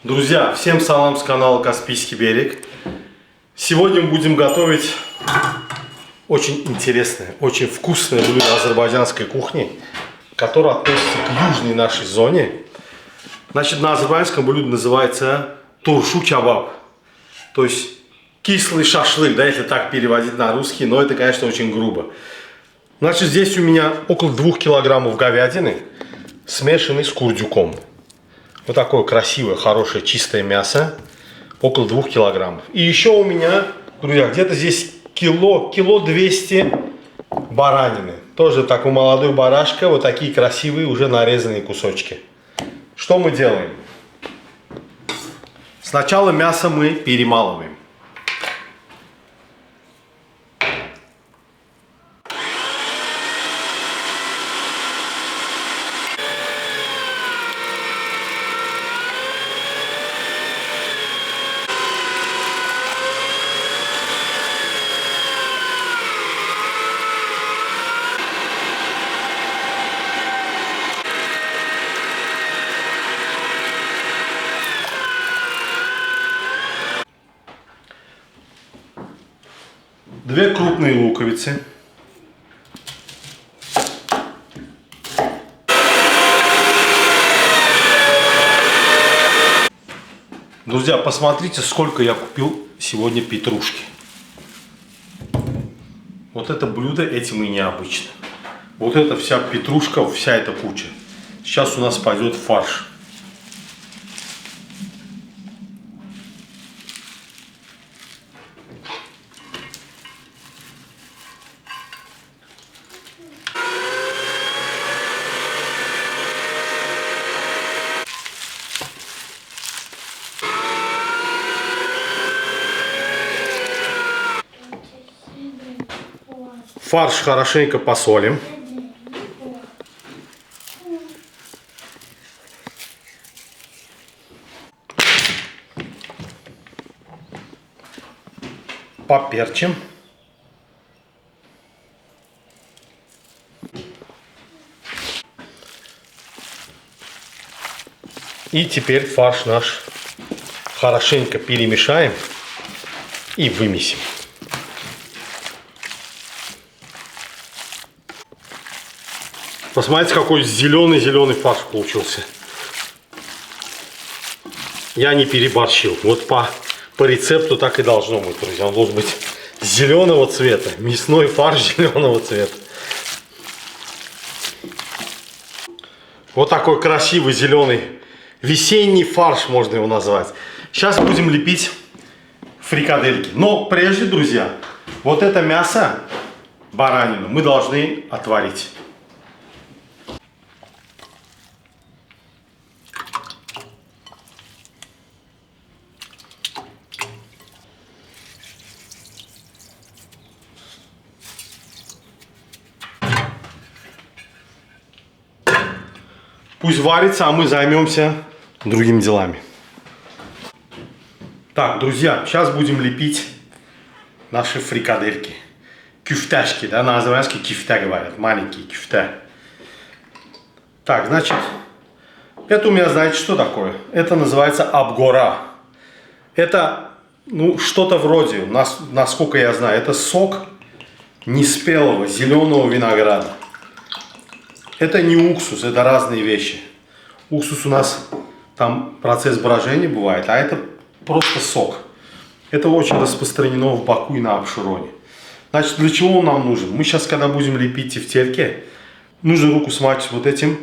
Друзья, всем салам с канала Каспийский берег. Сегодня мы будем готовить очень интересное, очень вкусное блюдо азербайджанской кухни, которое относится к южной нашей зоне. Значит, на азербайджанском блюдо называется туршу-кебаб. То есть кислый шашлык, да, если так переводить на русский, но это, конечно, очень грубо. Значит, здесь у меня около 2 килограммов говядины, смешанной с курдюком. Вот такое красивое, хорошее, чистое мясо. Около 2 килограммов. И еще у меня, друзья, где-то здесь кило 200 баранины. Тоже такой молодой барашка. Вот такие красивые, уже нарезанные кусочки. Что мы делаем? Сначала мясо мы перемалываем. Две крупные луковицы. Друзья, посмотрите, сколько я купил сегодня петрушки. Вот это блюдо этим и необычно. Вот эта вся петрушка, вся эта куча. Сейчас у нас пойдет фарш. Фарш хорошенько посолим. Поперчим. И теперь фарш наш хорошенько перемешаем и вымесим. Посмотрите, какой зеленый фарш получился. Я не переборщил. Вот по рецепту так и должно быть, друзья. Он должен быть зеленого цвета. Мясной фарш зеленого цвета. Вот такой красивый зеленый весенний фарш, можно его назвать. Сейчас будем лепить фрикадельки. Но прежде, друзья, вот это мясо, баранину, мы должны отварить. Пусть варится, а мы займемся другими делами. Так, друзья, сейчас будем лепить наши фрикадельки. Кюфтяшки, да, на азербайджанский кюфте говорят, маленькие кюфте. Так, значит, это у меня, знаете, что такое? Это называется абгора. Это, ну, что-то вроде, насколько я знаю, это сок неспелого зеленого винограда. Это не уксус, это разные вещи. Уксус у нас, там процесс брожения бывает, а это просто сок. Это очень распространено в Баку и на Абшероне. Значит, для чего он нам нужен? Мы сейчас, когда будем лепить тефтельки, нужно руку смачивать вот этим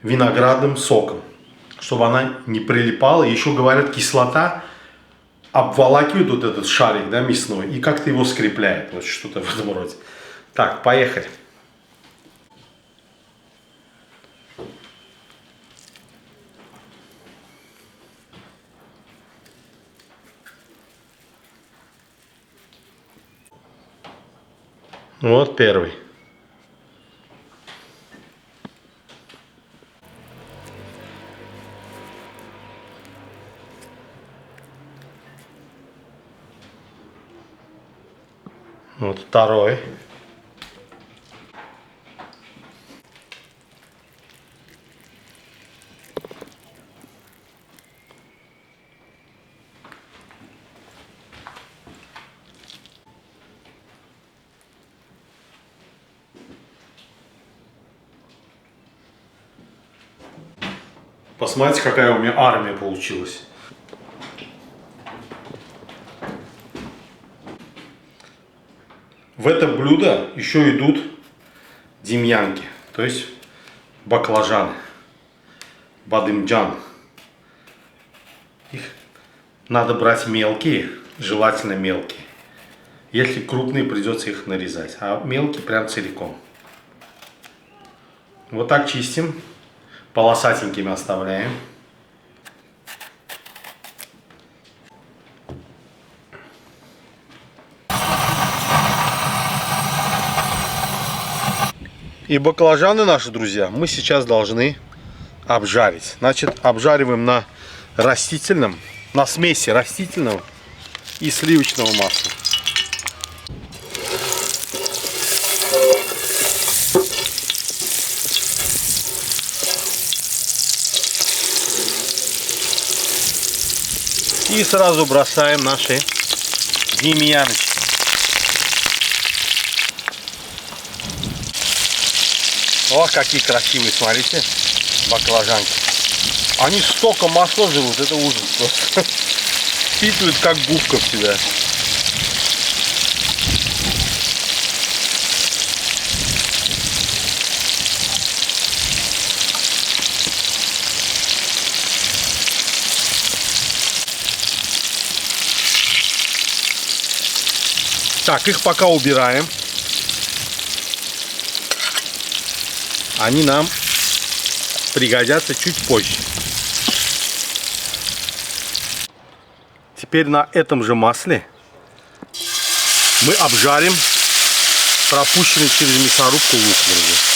виноградным соком, чтобы она не прилипала. Еще говорят, кислота обволакивает вот этот шарик, да, мясной, и как-то его скрепляет. Вот что-то в этом роде. Так, поехали. Вот первый. Вот второй. Посмотрите, какая у меня армия получилась. В это блюдо еще идут демьянки, то есть баклажаны, бадымджан. Их надо брать мелкие, желательно мелкие. Если крупные, придется их нарезать, а мелкие прям целиком. Вот так чистим, полосатенькими оставляем. И баклажаны наши, друзья, мы сейчас должны обжарить. Значит, обжариваем на растительном, на смеси растительного и сливочного масла. И сразу бросаем наши демьяночки. О, какие красивые, смотрите, баклажанки. Они столько масла жрут, это ужас просто. Впитывают как губка в себя. Так, их пока убираем. Они нам пригодятся чуть позже. Теперь на этом же масле мы обжарим пропущенный через мясорубку лук, друзья.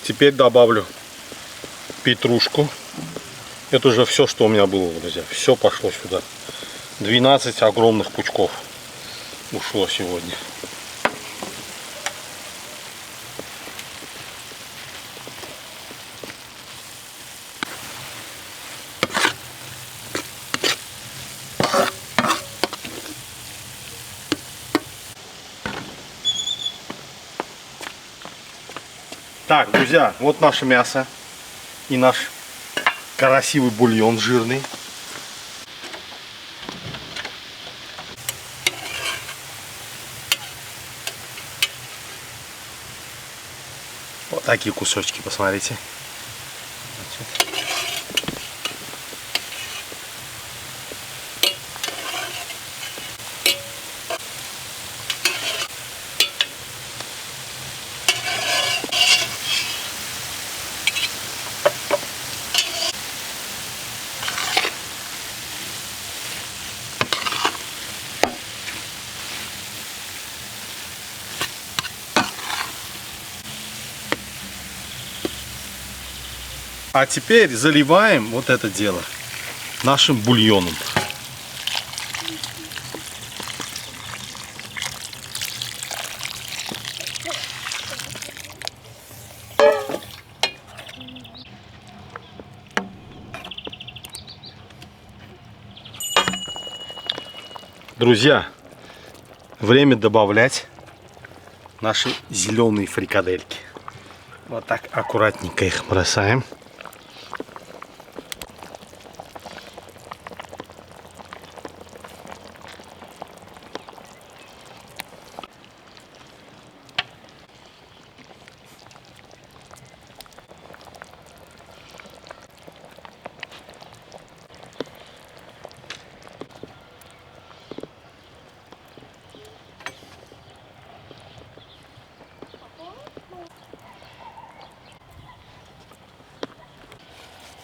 Теперь добавлю петрушку. Это уже все, что у меня было, друзья. Все пошло сюда. 12 огромных пучков ушло сегодня. Так, друзья, вот наше мясо и наш красивый бульон жирный. Вот такие кусочки, посмотрите. А теперь заливаем вот это дело нашим бульоном. Друзья, время добавлять наши зеленые фрикадельки. Вот так аккуратненько их бросаем.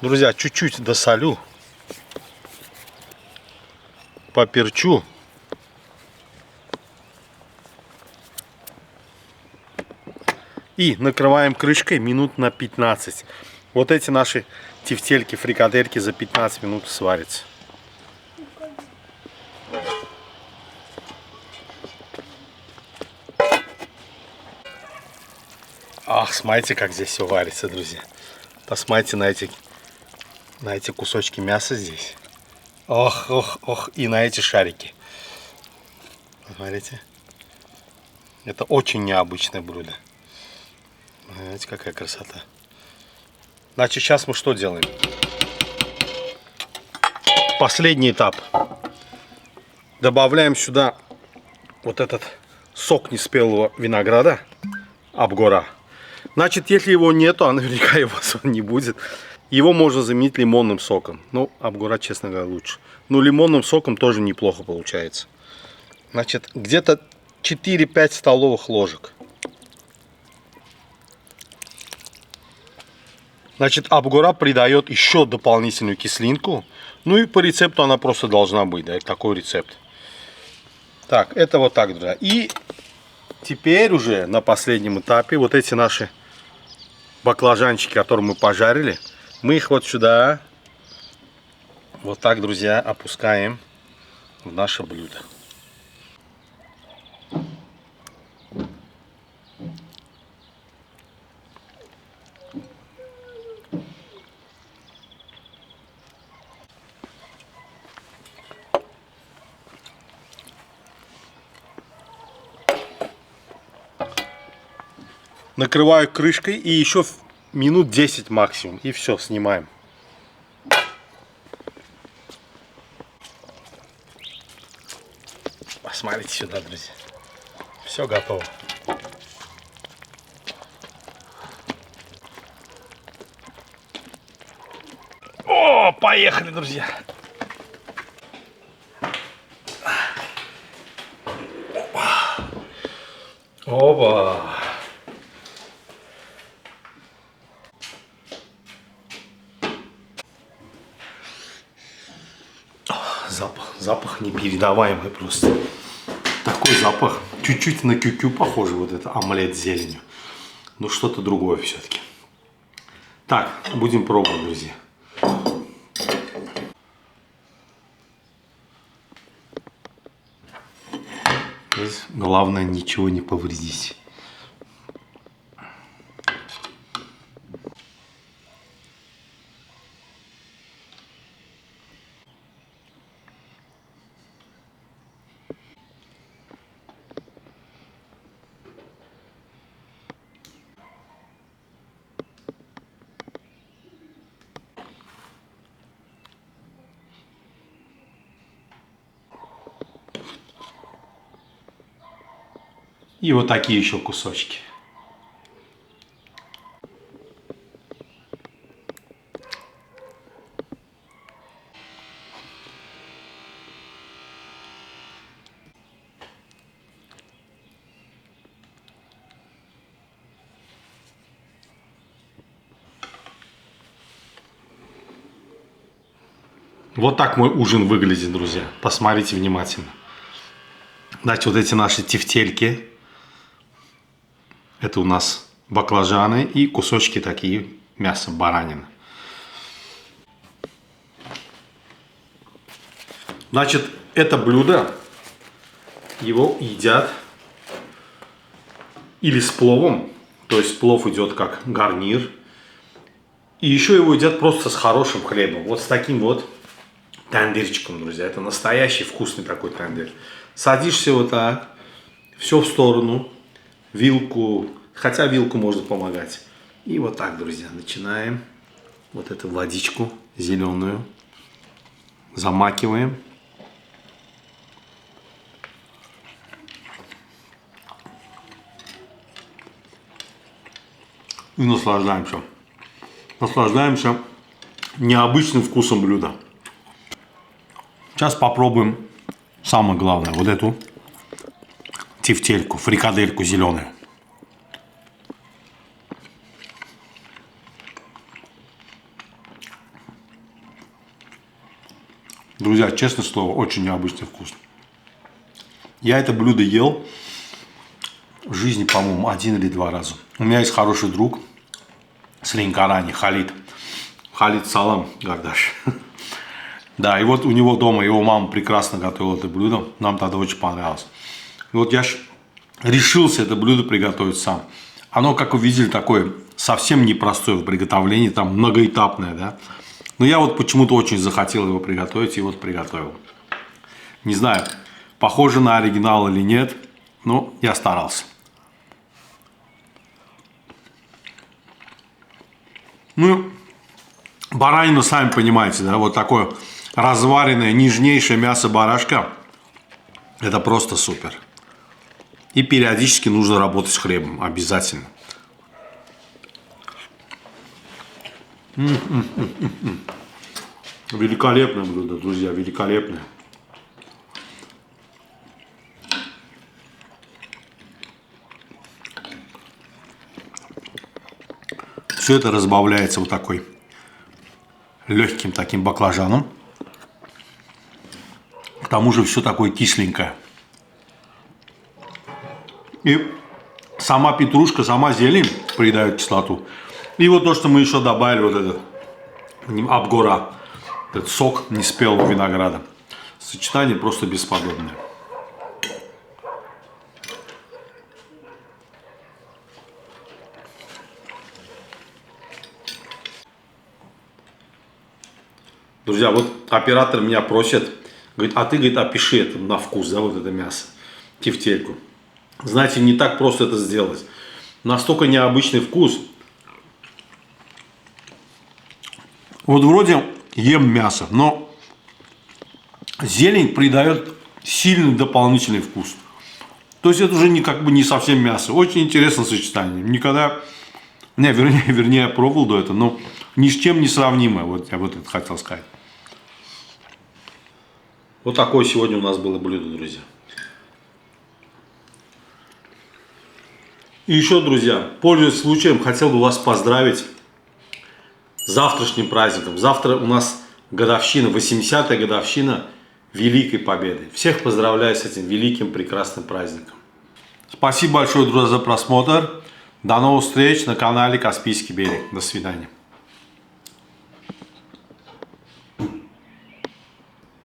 Друзья, чуть-чуть досолю, поперчу. И накрываем крышкой минут на 15. Вот эти наши тефтельки, фрикадельки за 15 минут сварятся. Ах, смотрите, как здесь все варится, друзья. Посмотрите на эти на эти кусочки мяса здесь. Ох, ох, ох, и на эти шарики. Смотрите. Это очень необычное блюдо. Знаете, какая красота. Значит, сейчас мы что делаем? Последний этап. Добавляем сюда вот этот сок неспелого винограда, Абгора. Значит, если его нету, а наверняка его не будет, его можно заменить лимонным соком. Ну, Абгора, честно говоря, лучше. Но лимонным соком тоже неплохо получается. Значит, где-то 4-5 столовых ложек. Значит, Абгора придает еще дополнительную кислинку. Ну и по рецепту она просто должна быть, да, такой рецепт. Так, это вот так, друзья. И теперь уже на последнем этапе вот эти наши баклажанчики, которые мы пожарили, мы их вот сюда, вот так, друзья, опускаем в наше блюдо. Накрываю крышкой и еще минут 10 максимум. И все, снимаем. Посмотрите сюда, друзья. Все готово. О, поехали, друзья. Опа. Запах непередаваемый просто. Такой запах. Чуть-чуть на кюкю похоже, вот это омлет с зеленью. Но что-то другое все-таки. Так, будем пробовать, друзья. Главное, ничего не повредить. И вот такие еще кусочки. Вот так мой ужин выглядит, друзья. Посмотрите внимательно. Значит, вот эти наши тефтельки. Это у нас баклажаны и кусочки такие мяса, баранины. Значит, это блюдо, его едят или с пловом, то есть плов идет как гарнир. И еще его едят просто с хорошим хлебом, вот с таким вот тандырчиком, друзья. Это настоящий вкусный такой тандыр. Садишься вот так, все в сторону. Вилку, хотя вилку можно помогать. И вот так, друзья, начинаем вот эту водичку зеленую. Замакиваем. И наслаждаемся. Наслаждаемся необычным вкусом блюда. Сейчас попробуем самое главное, вот эту тефтельку, фрикадельку зеленую. Друзья, честное слово, очень необычный вкус. Я это блюдо ел в жизни, по-моему, 1 или 2 раза. У меня есть хороший друг с Ленкарани, Халид. Халид Салам Гардаш. Да, и вот у него дома его мама прекрасно готовила это блюдо. Нам тогда очень понравилось. И вот я решился это блюдо приготовить сам. Оно, как вы видели, такое совсем непростое в приготовлении, там многоэтапное, да. Но я вот почему-то очень захотел его приготовить и вот приготовил. Не знаю, похоже на оригинал или нет, но я старался. Ну, баранина, сами понимаете, да, вот такое разваренное, нежнейшее мясо барашка. Это просто супер. И периодически нужно работать с хлебом, обязательно. Великолепное блюдо, друзья, великолепное. Все это разбавляется вот такой легким таким баклажаном. К тому же все такое кисленькое. И сама петрушка, сама зелень придает кислоту. И вот то, что мы еще добавили, вот этот абгора, этот сок неспелого винограда. Сочетание просто бесподобное. Друзья, вот оператор меня просит, говорит, а ты, говорит, опиши это на вкус, да, вот это мясо, тефтельку. Знаете, не так просто это сделать. Настолько необычный вкус. Вот вроде ем мясо, но зелень придает сильный дополнительный вкус. То есть это уже как бы не совсем мясо. Очень интересное сочетание. Никогда, вернее, я пробовал до этого, но ни с чем не сравнимое. Вот я вот это хотел сказать. Вот такое сегодня у нас было блюдо, друзья. И еще, друзья, пользуясь случаем, хотел бы вас поздравить с завтрашним праздником. Завтра у нас годовщина, 80-я годовщина Великой Победы. Всех поздравляю с этим великим, прекрасным праздником. Спасибо большое, друзья, за просмотр. До новых встреч на канале Каспийский берег. До свидания.